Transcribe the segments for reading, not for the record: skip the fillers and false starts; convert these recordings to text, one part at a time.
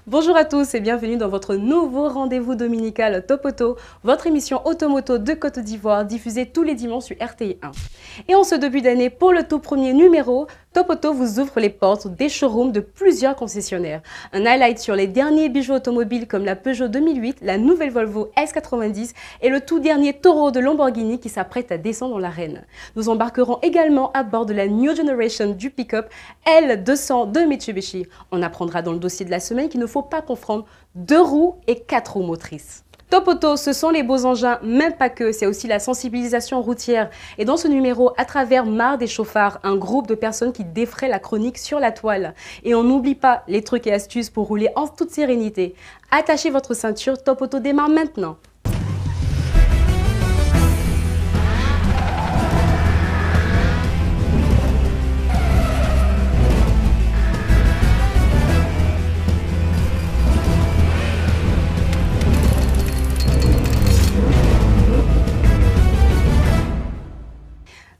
Bonjour à tous et bienvenue dans votre nouveau rendez-vous dominical Top Auto, votre émission automoto de Côte d'Ivoire diffusée tous les dimanches sur RTI1. Et en ce début d'année, pour le tout premier numéro, Top Auto vous ouvre les portes des showrooms de plusieurs concessionnaires. Un highlight sur les derniers bijoux automobiles comme la Peugeot 2008, la nouvelle Volvo S90 et le tout dernier Toro de Lamborghini qui s'apprête à descendre dans l'arène. Nous embarquerons également à bord de la New Generation du pick-up L200 de Mitsubishi. On apprendra dans le dossier de la semaine qu'il ne faut pas confondre 2 roues et 4 roues motrices. Top Auto, ce sont les beaux engins, même pas que, c'est aussi la sensibilisation routière. Et dans ce numéro, à travers Marre des chauffards, un groupe de personnes qui défraient la chronique sur la toile. Et on n'oublie pas les trucs et astuces pour rouler en toute sérénité. Attachez votre ceinture, Top Auto démarre maintenant.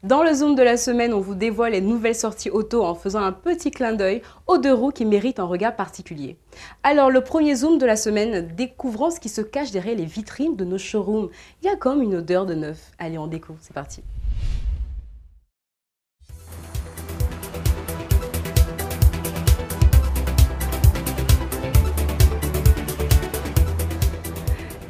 Dans le Zoom de la semaine, on vous dévoile les nouvelles sorties auto en faisant un petit clin d'œil aux 2 roues qui méritent un regard particulier. Alors, le premier Zoom de la semaine, découvrons ce qui se cache derrière les vitrines de nos showrooms. Il y a comme une odeur de neuf. Allez, on découvre, c'est parti.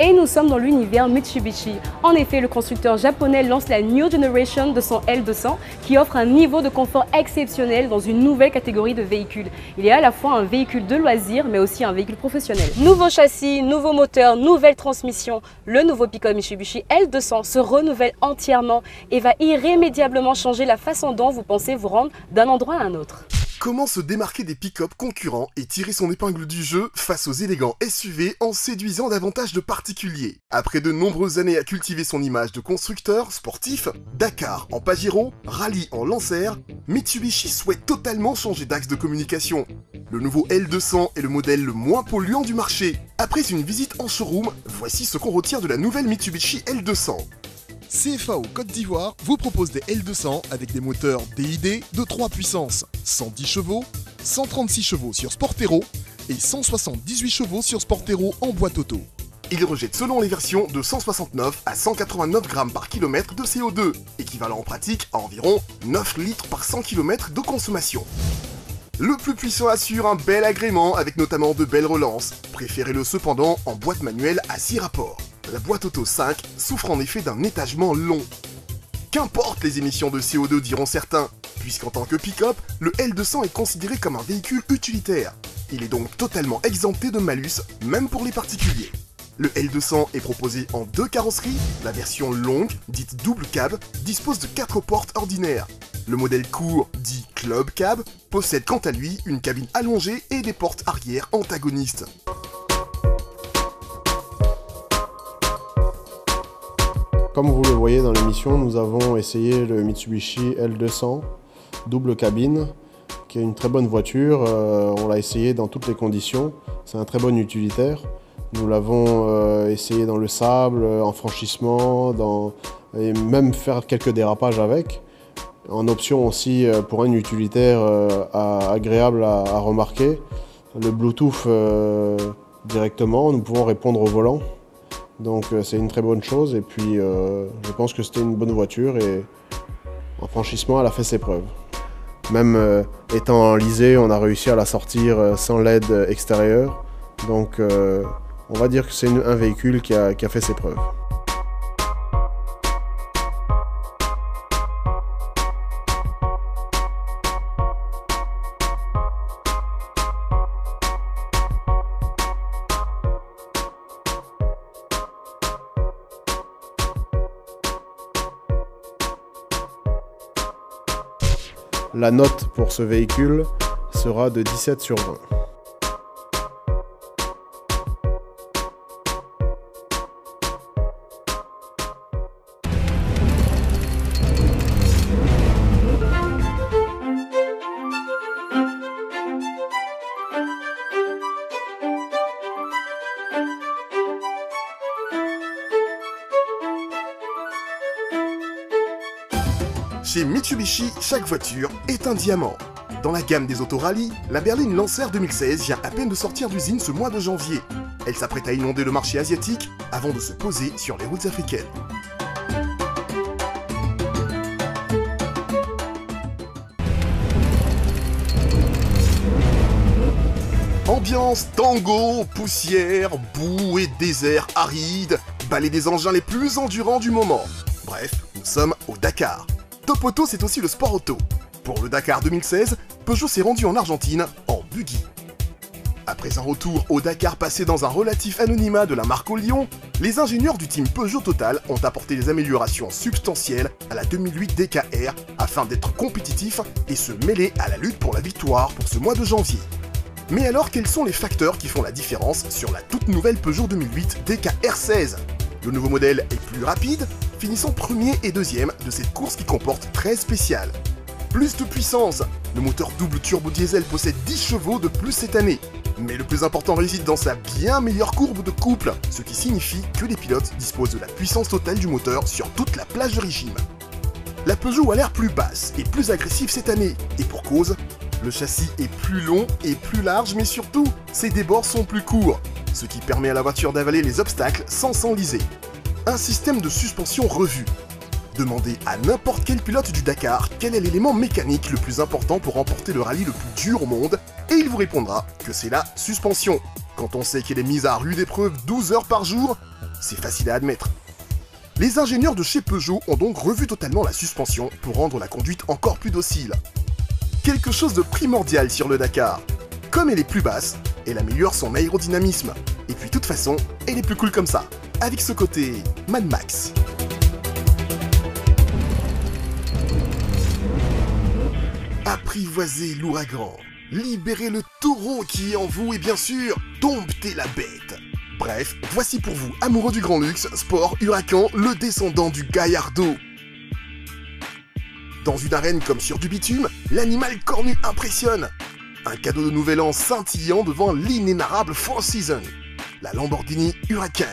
Et nous sommes dans l'univers Mitsubishi. En effet, le constructeur japonais lance la New Generation de son L200 qui offre un niveau de confort exceptionnel dans une nouvelle catégorie de véhicules. Il est à la fois un véhicule de loisir mais aussi un véhicule professionnel. Nouveau châssis, nouveau moteur, nouvelle transmission. Le nouveau pick-up Mitsubishi L200 se renouvelle entièrement et va irrémédiablement changer la façon dont vous pensez vous rendre d'un endroit à un autre. Comment se démarquer des pick-up concurrents et tirer son épingle du jeu face aux élégants SUV en séduisant davantage de particuliers? Après de nombreuses années à cultiver son image de constructeur sportif, Dakar en Pajero, Rallye en Lancer, Mitsubishi souhaite totalement changer d'axe de communication. Le nouveau L200 est le modèle le moins polluant du marché. Après une visite en showroom, voici ce qu'on retient de la nouvelle Mitsubishi L200. CFAO Côte d'Ivoire vous propose des L200 avec des moteurs DID de 3 puissances, 110 chevaux, 136 chevaux sur Sportero et 178 chevaux sur Sportero en boîte auto. Il rejette selon les versions de 169 à 189 grammes par kilomètre de CO2, équivalent en pratique à environ 9 litres par 100 km de consommation. Le plus puissant assure un bel agrément avec notamment de belles relances, préférez-le cependant en boîte manuelle à 6 rapports. La boîte auto 5 souffre en effet d'un étagement long. Qu'importe les émissions de CO2 diront certains, puisqu'en tant que pick-up, le L200 est considéré comme un véhicule utilitaire. Il est donc totalement exempté de malus, même pour les particuliers. Le L200 est proposé en 2 carrosseries, la version longue, dite double cab, dispose de 4 portes ordinaires. Le modèle court, dit club cab, possède quant à lui une cabine allongée et des portes arrière antagonistes. Comme vous le voyez dans l'émission, nous avons essayé le Mitsubishi L200 double cabine, qui est une très bonne voiture. On l'a essayé dans toutes les conditions. C'est un très bon utilitaire. Nous l'avons essayé dans le sable, en franchissement, et même faire quelques dérapages avec. En option aussi pour un utilitaire agréable à remarquer. Le Bluetooth directement, nous pouvons répondre au volant. Donc c'est une très bonne chose et puis je pense que c'était une bonne voiture et en franchissement elle a fait ses preuves. Même étant enlisée, on a réussi à la sortir sans LED extérieur. Donc on va dire que c'est un véhicule qui a fait ses preuves. La note pour ce véhicule sera de 17 sur 20. Chez Mitsubishi, chaque voiture est un diamant. Dans la gamme des autorallyes, la berline Lancer 2016 vient à peine de sortir d'usine ce mois de janvier. Elle s'apprête à inonder le marché asiatique avant de se poser sur les routes africaines. Ambiance tango, poussière, boue et désert aride, balai des engins les plus endurants du moment. Bref, nous sommes au Dakar. Top Auto, c'est aussi le sport auto. Pour le Dakar 2016, Peugeot s'est rendu en Argentine en buggy. Après un retour au Dakar passé dans un relatif anonymat de la marque au Lyon, les ingénieurs du team Peugeot Total ont apporté des améliorations substantielles à la 2008 DKR afin d'être compétitifs et se mêler à la lutte pour la victoire pour ce mois de janvier. Mais alors, quels sont les facteurs qui font la différence sur la toute nouvelle Peugeot 2008 DKR 16 ? Le nouveau modèle est plus rapide, finissant premier et deuxième de cette course qui comporte 13 spéciales. Plus de puissance, le moteur double turbo diesel possède 10 chevaux de plus cette année. Mais le plus important réside dans sa bien meilleure courbe de couple, ce qui signifie que les pilotes disposent de la puissance totale du moteur sur toute la plage de régime. La Peugeot a l'air plus basse et plus agressive cette année, et pour cause, le châssis est plus long et plus large, mais surtout, ses débords sont plus courts, ce qui permet à la voiture d'avaler les obstacles sans s'enliser. Un système de suspension revu. Demandez à n'importe quel pilote du Dakar quel est l'élément mécanique le plus important pour remporter le rallye le plus dur au monde, et il vous répondra que c'est la suspension. Quand on sait qu'elle est mise à rude épreuve 12 heures par jour, c'est facile à admettre. Les ingénieurs de chez Peugeot ont donc revu totalement la suspension pour rendre la conduite encore plus docile. Quelque chose de primordial sur le Dakar. Comme elle est plus basse, elle améliore son aérodynamisme. Et puis de toute façon, elle est plus cool comme ça, avec ce côté Mad Max. Apprivoisez l'ouragan, libérez le taureau qui est en vous et bien sûr, domptez la bête. Bref, voici pour vous, amoureux du grand luxe, sport, Huracan, le descendant du Gallardo. Dans une arène comme sur du bitume, l'animal cornu impressionne. Un cadeau de nouvel an scintillant devant l'inénarrable Four Seasons, la Lamborghini Huracan.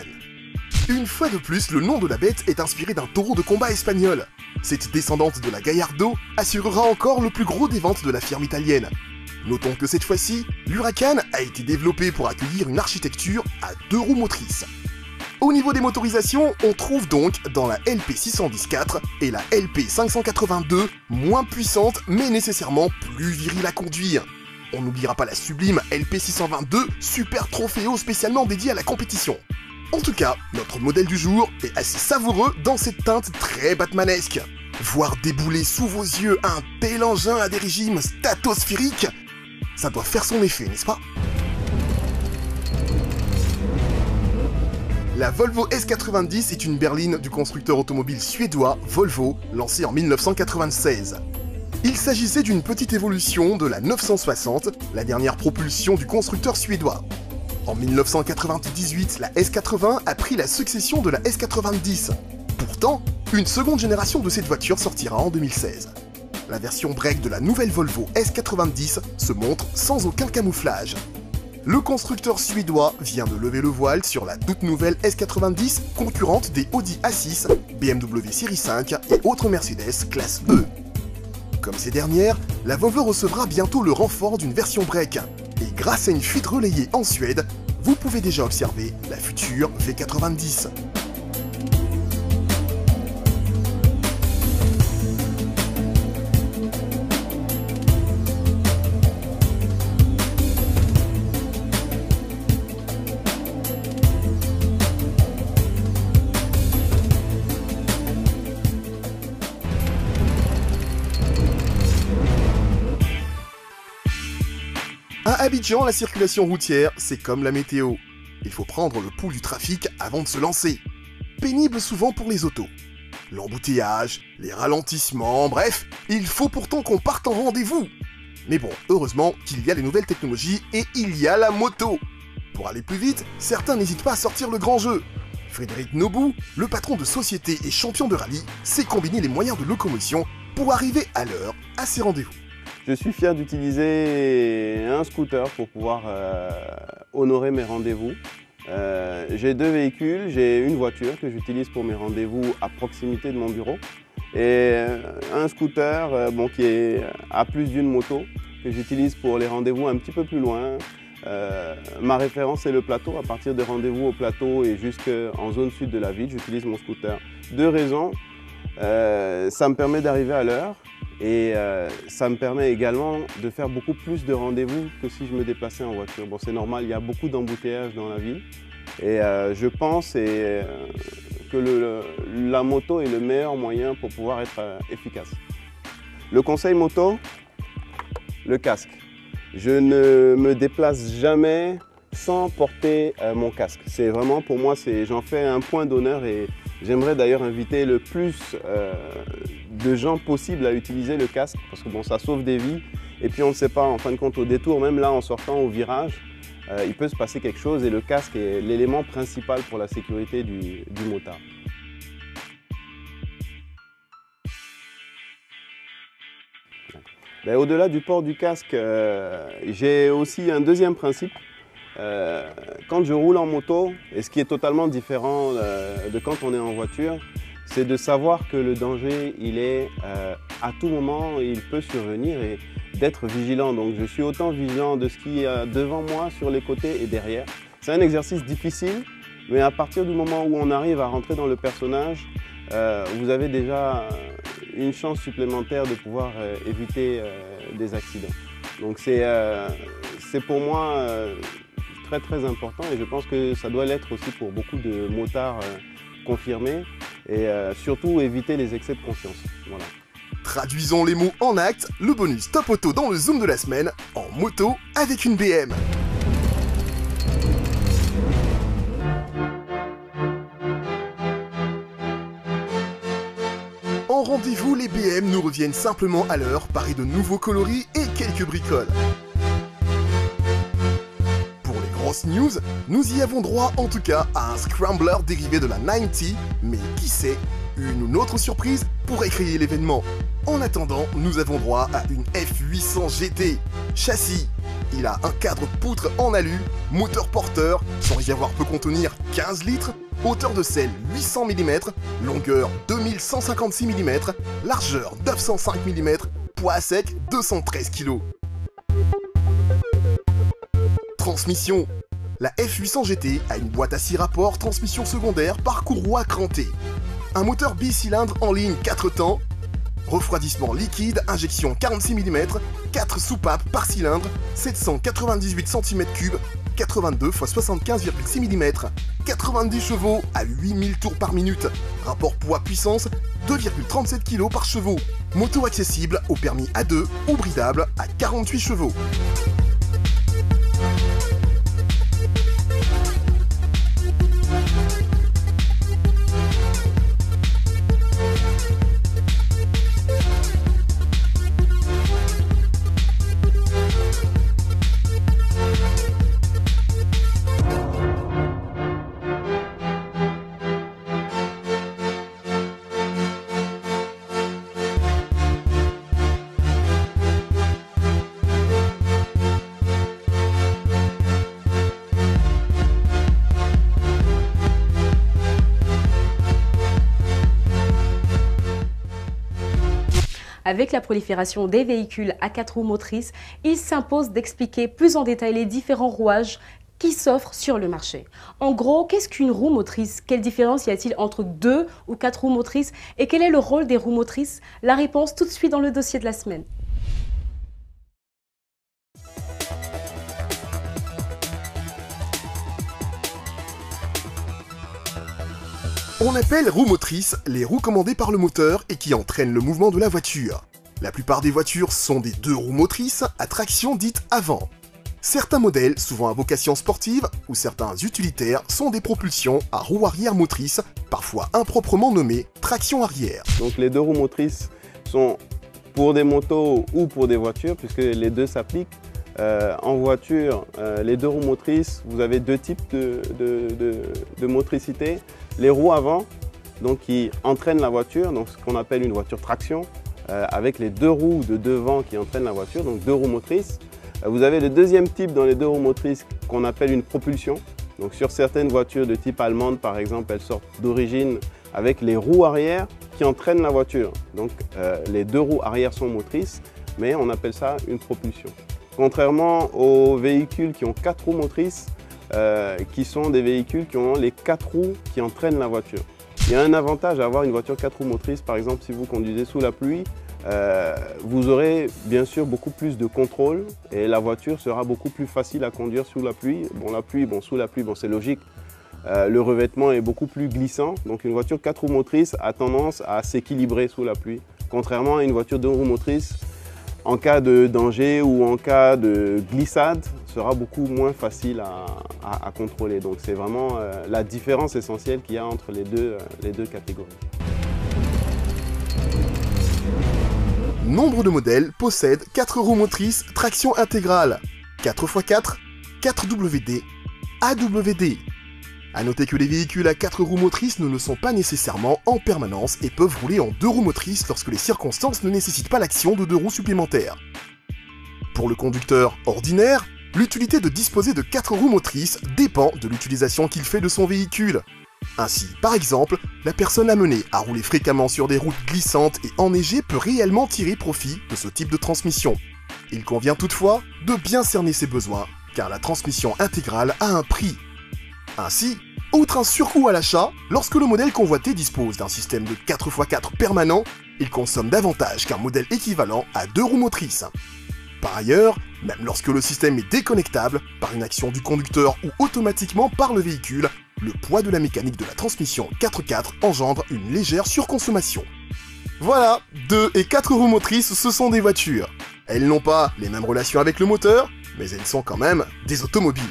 Une fois de plus, le nom de la bête est inspiré d'un taureau de combat espagnol. Cette descendante de la Gallardo assurera encore le plus gros des ventes de la firme italienne. Notons que cette fois-ci, l'Huracan a été développé pour accueillir une architecture à 2 roues motrices. Au niveau des motorisations, on trouve donc dans la LP610-4 et la LP582, moins puissante mais nécessairement plus virile à conduire. On n'oubliera pas la sublime LP622, super trophéo spécialement dédié à la compétition. En tout cas, notre modèle du jour est assez savoureux dans cette teinte très batmanesque. Voir débouler sous vos yeux un tel engin à des régimes stratosphériques, ça doit faire son effet, n'est-ce pas ? La Volvo S90 est une berline du constructeur automobile suédois Volvo, lancée en 1996. Il s'agissait d'une petite évolution de la 960, la dernière propulsion du constructeur suédois. En 1998, la S80 a pris la succession de la S90. Pourtant, une seconde génération de cette voiture sortira en 2016. La version break de la nouvelle Volvo S90 se montre sans aucun camouflage. Le constructeur suédois vient de lever le voile sur la toute nouvelle S90, concurrente des Audi A6, BMW Série 5 et autres Mercedes classe E. Comme ces dernières, la Volvo recevra bientôt le renfort d'une version break. Et grâce à une fuite relayée en Suède, vous pouvez déjà observer la future V90. À Abidjan, la circulation routière, c'est comme la météo. Il faut prendre le pouls du trafic avant de se lancer. Pénible souvent pour les autos. L'embouteillage, les ralentissements, bref, il faut pourtant qu'on parte en rendez-vous. Mais bon, heureusement qu'il y a les nouvelles technologies et il y a la moto. Pour aller plus vite, certains n'hésitent pas à sortir le grand jeu. Frédéric Nobou, le patron de société et champion de rallye, sait combiner les moyens de locomotion pour arriver à l'heure à ses rendez-vous. Je suis fier d'utiliser un scooter pour pouvoir honorer mes rendez-vous. J'ai 2 véhicules, j'ai une voiture que j'utilise pour mes rendez-vous à proximité de mon bureau et un scooter qui est à plus d'une moto que j'utilise pour les rendez-vous un petit peu plus loin. Ma référence est le plateau. À partir des rendez-vous au plateau et jusqu'en zone sud de la ville, j'utilise mon scooter. 2 raisons. Ça me permet d'arriver à l'heure et ça me permet également de faire beaucoup plus de rendez-vous que si je me déplaçais en voiture. Bon, c'est normal, il y a beaucoup d'embouteillages dans la ville et je pense que la moto est le meilleur moyen pour pouvoir être efficace. Le conseil moto, le casque. Je ne me déplace jamais sans porter mon casque. C'est vraiment, pour moi, j'en fais un point d'honneur et j'aimerais d'ailleurs inviter le plus de gens possible à utiliser le casque parce que bon, ça sauve des vies et puis on ne sait pas, en fin de compte, au détour, même là en sortant au virage, il peut se passer quelque chose et le casque est l'élément principal pour la sécurité du motard. Au-delà du port du casque, j'ai aussi un deuxième principe. Quand je roule en moto, et ce qui est totalement différent de quand on est en voiture, c'est de savoir que le danger, il est à tout moment, il peut survenir et d'être vigilant. Donc je suis autant vigilant de ce qui est devant moi, sur les côtés et derrière. C'est un exercice difficile, mais à partir du moment où on arrive à rentrer dans le personnage, vous avez déjà une chance supplémentaire de pouvoir éviter des accidents. Donc c'est pour moi très très important et je pense que ça doit l'être aussi pour beaucoup de motards confirmés et surtout éviter les excès de conscience. Voilà. Traduisons les mots en actes, le bonus Top Auto dans le Zoom de la semaine, en moto avec une BM. En rendez-vous, les BM nous reviennent simplement à l'heure, parés de nouveaux coloris et quelques bricoles. Pour les grosses news, nous y avons droit en tout cas à un scrambler dérivé de la 90, mais qui sait, une ou autre surprise pour écrire l'événement. En attendant, nous avons droit à une F800 GT. Châssis, il a un cadre poutre en alu, moteur porteur, son réservoir peut contenir 15 litres, hauteur de selle 800 mm, longueur 2156 mm, largeur 905 mm, poids à sec 213 kg. Transmission. La F800 GT a une boîte à 6 rapports, transmission secondaire par courroie crantée. Un moteur bicylindre en ligne 4 temps, refroidissement liquide, injection 46 mm, 4 soupapes par cylindre, 798 cm3, 82 x 75,6 mm, 90 chevaux à 8000 tours par minute, rapport poids-puissance 2,37 kg par chevaux, moto accessible au permis A2 ou bridable à 48 chevaux. Avec la prolifération des véhicules à 4 roues motrices, il s'impose d'expliquer plus en détail les différents rouages qui s'offrent sur le marché. En gros, qu'est-ce qu'une roue motrice? Quelle différence y a-t-il entre 2 ou 4 roues motrices? Et quel est le rôle des roues motrices? La réponse tout de suite dans le dossier de la semaine. On appelle roues motrices les roues commandées par le moteur et qui entraînent le mouvement de la voiture. La plupart des voitures sont des 2 roues motrices à traction dite avant. Certains modèles, souvent à vocation sportive, ou certains utilitaires, sont des propulsions à roues arrière motrices, parfois improprement nommées traction arrière. Donc les 2 roues motrices sont pour des motos ou pour des voitures, puisque les deux s'appliquent. En voiture, les 2 roues motrices, vous avez 2 types de motricité. Les roues avant, donc qui entraînent la voiture, donc ce qu'on appelle une voiture traction, avec les 2 roues de devant qui entraînent la voiture, donc 2 roues motrices. Vous avez le deuxième type dans les 2 roues motrices qu'on appelle une propulsion. Donc sur certaines voitures de type allemande par exemple, elles sortent d'origine avec les roues arrière qui entraînent la voiture. Donc les 2 roues arrière sont motrices. mais on appelle ça une propulsion. Contrairement aux véhicules qui ont 4 roues motrices, qui sont des véhicules qui ont les 4 roues qui entraînent la voiture. Il y a un avantage à avoir une voiture 4 roues motrices, par exemple si vous conduisez sous la pluie, vous aurez bien sûr beaucoup plus de contrôle et la voiture sera beaucoup plus facile à conduire sous la pluie. Sous la pluie, c'est logique, le revêtement est beaucoup plus glissant, donc une voiture 4 roues motrices a tendance à s'équilibrer sous la pluie, contrairement à une voiture 2 roues motrices, en cas de danger ou en cas de glissade, sera beaucoup moins facile à contrôler. Donc c'est vraiment la différence essentielle qu'il y a entre les deux catégories. Nombre de modèles possèdent 4 roues motrices traction intégrale, 4x4, 4WD, AWD. A noter que les véhicules à 4 roues motrices ne le sont pas nécessairement en permanence et peuvent rouler en 2 roues motrices lorsque les circonstances ne nécessitent pas l'action de 2 roues supplémentaires. Pour le conducteur ordinaire, l'utilité de disposer de 4 roues motrices dépend de l'utilisation qu'il fait de son véhicule. Ainsi, par exemple, la personne amenée à rouler fréquemment sur des routes glissantes et enneigées peut réellement tirer profit de ce type de transmission. Il convient toutefois de bien cerner ses besoins, car la transmission intégrale a un prix. Ainsi, outre un surcoût à l'achat, lorsque le modèle convoité dispose d'un système de 4x4 permanent, il consomme davantage qu'un modèle équivalent à 2 roues motrices. Par ailleurs, même lorsque le système est déconnectable, par une action du conducteur ou automatiquement par le véhicule, le poids de la mécanique de la transmission 4x4 engendre une légère surconsommation. Voilà, 2 et 4 roues motrices, ce sont des voitures. Elles n'ont pas les mêmes relations avec le moteur, mais elles sont quand même des automobiles.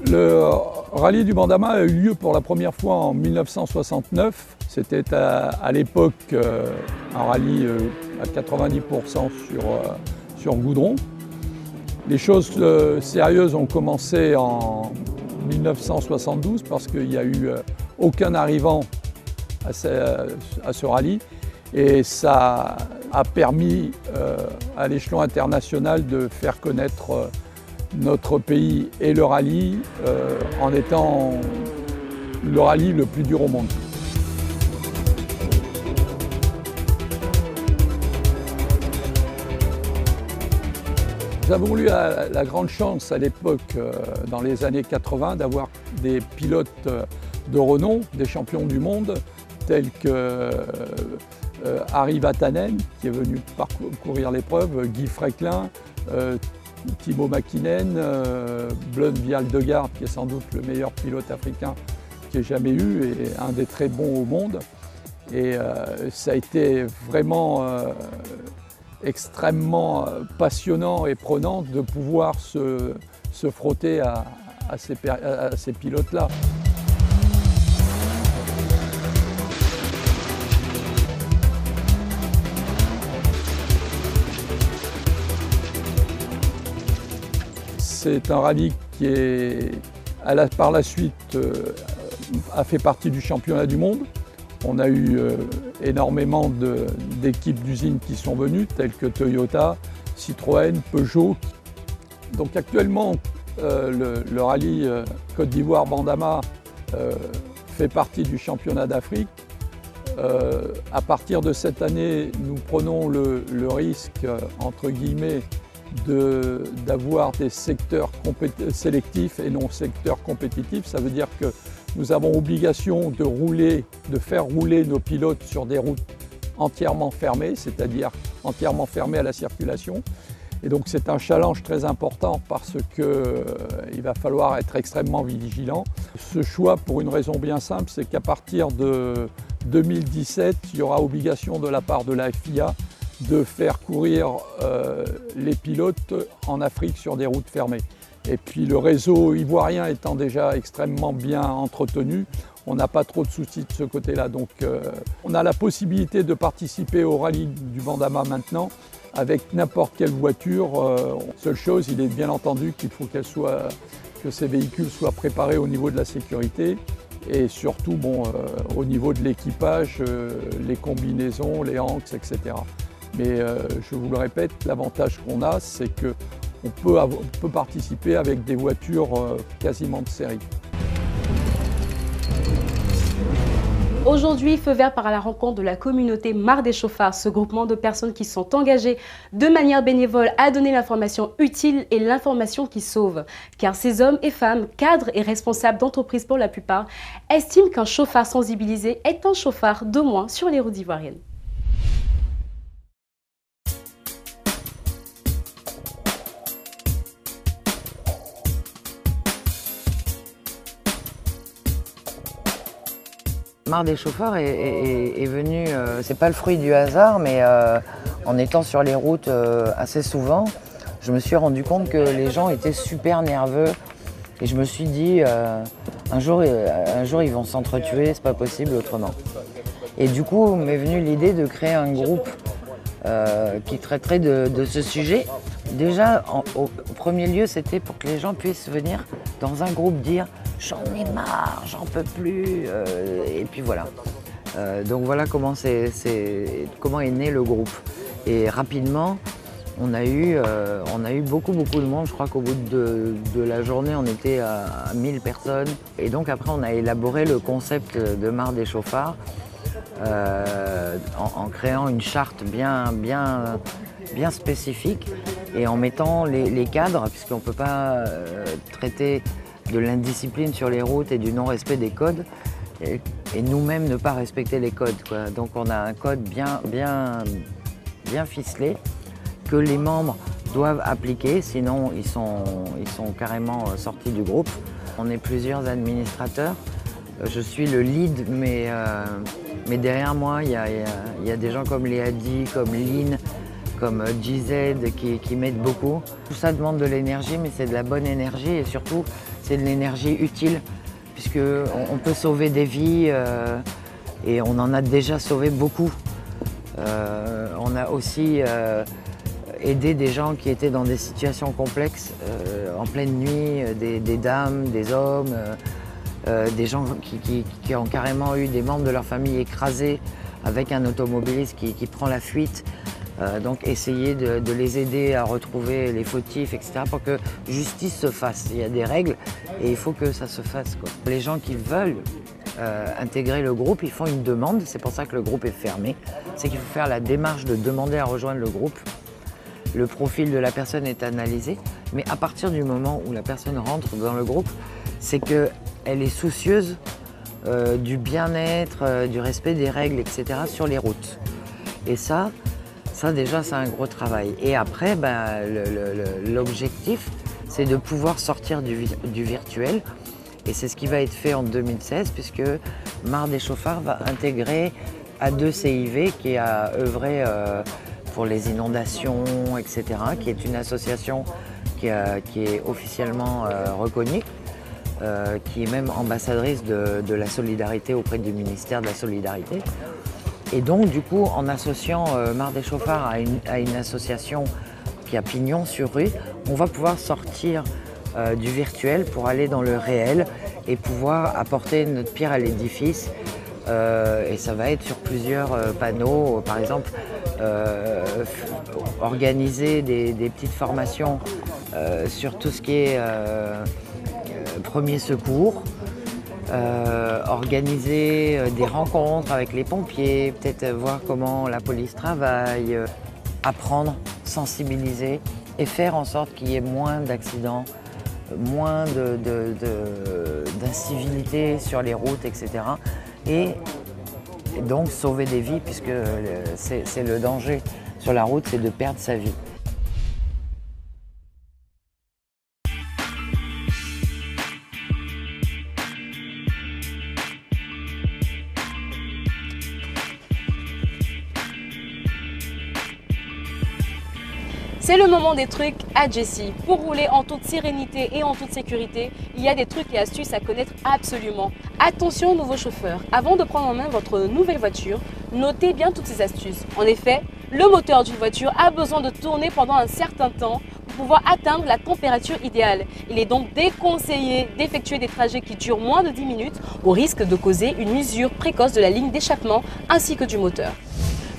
Le rallye du Bandama a eu lieu pour la première fois en 1969. C'était à l'époque un rallye à 90% sur goudron. Les choses sérieuses ont commencé en 1972 parce qu'il n'y a eu aucun arrivant à ce rallye et ça a permis à l'échelon international de faire connaître notre pays et le rallye en étant le rallye le plus dur au monde. Nous avons eu la grande chance à l'époque, dans les années 80, d'avoir des pilotes de renom, des champions du monde, tels que Harry Vatanen, qui est venu parcourir l'épreuve, Guy Frecklin, Timo Mäkinen, Blund Vialdegard, qui est sans doute le meilleur pilote africain qu'il ait jamais eu et un des très bons au monde. Et ça a été vraiment extrêmement passionnant et prenant de pouvoir se frotter à ces pilotes-là. C'est un rallye qui par la suite a fait partie du championnat du monde. On a eu énormément d'équipes d'usines qui sont venues, telles que Toyota, Citroën, Peugeot. Donc actuellement, le rallye Côte d'Ivoire Bandama fait partie du championnat d'Afrique. À partir de cette année, nous prenons le risque, entre guillemets, d'avoir des secteurs sélectifs et non secteurs compétitifs. Ça veut dire que nous avons obligation de faire rouler nos pilotes sur des routes entièrement fermées, c'est-à-dire entièrement fermées à la circulation. Et donc c'est un challenge très important parce qu'il va falloir être extrêmement vigilant. Ce choix, pour une raison bien simple, c'est qu'à partir de 2017, il y aura obligation de la part de la FIA de faire courir les pilotes en Afrique sur des routes fermées. Et puis le réseau ivoirien étant déjà extrêmement bien entretenu, on n'a pas trop de soucis de ce côté-là. Donc on a la possibilité de participer au rallye du Bandama maintenant avec n'importe quelle voiture. Seule chose, il est bien entendu qu'il faut que ces véhicules soient préparés au niveau de la sécurité et surtout au niveau de l'équipage, les combinaisons, les hanks, etc. Mais je vous le répète, l'avantage qu'on a, c'est on peut participer avec des voitures quasiment de série. Aujourd'hui, feu vert par la rencontre de la communauté Marre des chauffards, ce groupement de personnes qui sont engagées de manière bénévole à donner l'information utile et l'information qui sauve. Car ces hommes et femmes, cadres et responsables d'entreprises pour la plupart, estiment qu'un chauffard sensibilisé est un chauffard de moins sur les routes ivoiriennes. Marre des chauffards est venu, c'est pas le fruit du hasard, mais en étant sur les routes assez souvent, je me suis rendu compte que les gens étaient super nerveux et je me suis dit un jour ils vont s'entretuer, c'est pas possible autrement. Et du coup m'est venue l'idée de créer un groupe qui traiterait de ce sujet. Déjà au premier lieu, c'était pour que les gens puissent venir dans un groupe dire j'en ai marre, j'en peux plus, et puis voilà. Donc voilà comment est né le groupe. Et rapidement, on a eu beaucoup de monde. Je crois qu'au bout de la journée, on était à 1000 personnes. Et donc après, on a élaboré le concept de Marre des chauffards en créant une charte bien spécifique et en mettant les cadres, puisqu'on ne peut pas traiter de l'indiscipline sur les routes et du non-respect des codes et nous-mêmes ne pas respecter les codes, quoi. Donc on a un code bien ficelé que les membres doivent appliquer, sinon ils sont carrément sortis du groupe. On est plusieurs administrateurs, je suis le lead, mais derrière moi il y a des gens comme Léadi, comme Lynn, comme GZ qui m'aident beaucoup. Tout ça demande de l'énergie, mais c'est de la bonne énergie et surtout c'est de l'énergie utile puisqu'on peut sauver des vies et on en a déjà sauvé beaucoup. On a aussi aidé des gens qui étaient dans des situations complexes en pleine nuit, des dames, des hommes, des gens qui ont carrément eu des membres de leur famille écrasés avec un automobiliste qui prend la fuite. Donc essayer de les aider à retrouver les fautifs, etc. pour que justice se fasse. Il y a des règles et il faut que ça se fasse, quoi. Les gens qui veulent intégrer le groupe, ils font une demande, c'est pour ça que le groupe est fermé. C'est qu'il faut faire la démarche de demander à rejoindre le groupe. Le profil de la personne est analysé, mais à partir du moment où la personne rentre dans le groupe, c'est qu'elle est soucieuse du bien-être, du respect des règles, etc. sur les routes. Et ça déjà, c'est un gros travail. Et après, l'objectif, c'est de pouvoir sortir du virtuel. Et c'est ce qui va être fait en 2016, puisque Marre des chauffards va intégrer A2CIV, qui a œuvré pour les inondations, etc., qui est une association qui est officiellement reconnue, qui est même ambassadrice de la solidarité auprès du ministère de la Solidarité. Et donc, du coup, en associant Marre des chauffards à une association qui a pignon sur rue, on va pouvoir sortir du virtuel pour aller dans le réel et pouvoir apporter notre pierre à l'édifice. Et ça va être sur plusieurs panneaux, par exemple, organiser des petites formations sur tout ce qui est premier secours. Organiser des rencontres avec les pompiers, peut-être voir comment la police travaille, apprendre, sensibiliser et faire en sorte qu'il y ait moins d'accidents, moins d'incivilité sur les routes, etc. Et donc sauver des vies, puisque c'est le danger sur la route, c'est de perdre sa vie. C'est le moment des trucs à Jessie. Pour rouler en toute sérénité et en toute sécurité, il y a des trucs et astuces à connaître absolument. Attention nouveaux chauffeurs, avant de prendre en main votre nouvelle voiture, notez bien toutes ces astuces. En effet, le moteur d'une voiture a besoin de tourner pendant un certain temps pour pouvoir atteindre la température idéale. Il est donc déconseillé d'effectuer des trajets qui durent moins de 10 minutes au risque de causer une usure précoce de la ligne d'échappement ainsi que du moteur.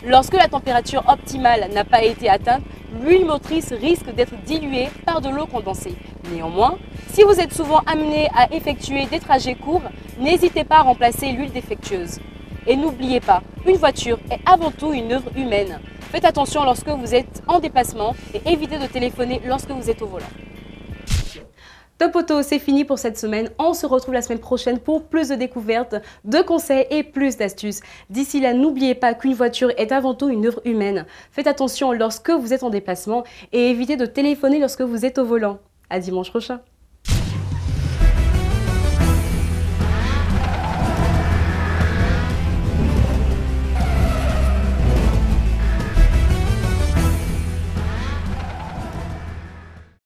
Lorsque la température optimale n'a pas été atteinte, l'huile motrice risque d'être diluée par de l'eau condensée. Néanmoins, si vous êtes souvent amené à effectuer des trajets courts, n'hésitez pas à remplacer l'huile défectueuse. Et n'oubliez pas, une voiture est avant tout une œuvre humaine. Faites attention lorsque vous êtes en déplacement et évitez de téléphoner lorsque vous êtes au volant. Top Auto, c'est fini pour cette semaine. On se retrouve la semaine prochaine pour plus de découvertes, de conseils et plus d'astuces. D'ici là, n'oubliez pas qu'une voiture est avant tout une œuvre humaine. Faites attention lorsque vous êtes en déplacement et évitez de téléphoner lorsque vous êtes au volant. À dimanche prochain.